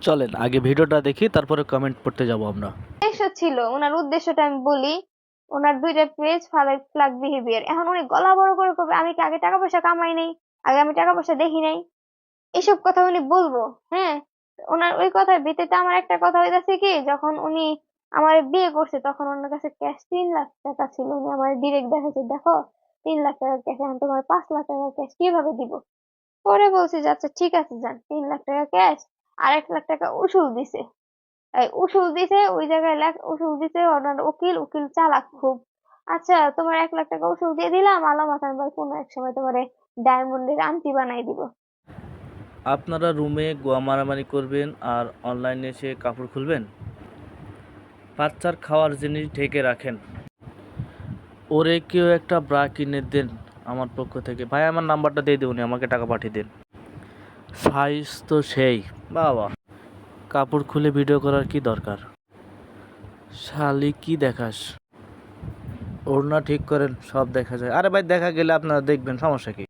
চলেন আগে ভিডিওটা দেখি, তারপরে কমেন্ট পড়তে যাব আমরা। উদ্দেশ্য ছিল, ওনার উদ্দেশ্যটা আমি বলি। ওনার দুইটা পেজ ফ্লাগ বিহেভিয়ার। এখন উনি গলা বড় করে কবে আমি কি আগে টাকা পয়সা কামাই নাই, আগে আমি টাকা পয়সা দেখি নাই, এসব কথা উনি বলবো। হ্যাঁ, ওনার ওই কথার ভিত্তিতে আমার একটা কথা হইতাছে কি, যখন উনি আমার বিয়ে করছে তখন ওনার কাছে ক্যাশ 3 লাখ টাকা ছিল। উনি আমার ডিরেক্ট দেখাচ্ছে, দেখো 3 লাখ টাকা ক্যাশ, এখন তোমার 5 লাখ টাকা ক্যাশ কিভাবে দিব। পরে বলছি যে আচ্ছা ঠিক আছে, যান 3 লাখ টাকা ক্যাশ আর 1 লাখ টাকা উসুল দিছে। এই উসুল দিছে, ওই জায়গায় উসুল দিছে ওনার উকিল। উকিল চালাক খুব। আচ্ছা, তোমার 1 লাখ টাকা উসুল দিয়ে দিলাম, আলাম হাসান ভাই কোনো এক সময় তোমারে ডায়মন্ডের আংটি বানাই দিব। আপনারা রুমে গোয়া মারামারি করবেন আর অনলাইনে এসে কাপড় খুলবেন? বাচ্চার খাওয়ার জিনিস ঢেকে রাখেন। ওরে কেউ একটা ব্রা কিনে দেন আমার পক্ষ থেকে। ভাই আমার নাম্বারটা দিয়ে দেবনি, আমাকে টাকা পাঠিয়ে দেন। সাইজ তো সেই। বাবা, কাপড় খুলে ভিডিও করার কি দরকার? শালি কি দেখাস? ওড়না ঠিক করেন, সব দেখা যায়। আরে ভাই দেখা গেলে আপনারা দেখবেন, সমস্যা কি?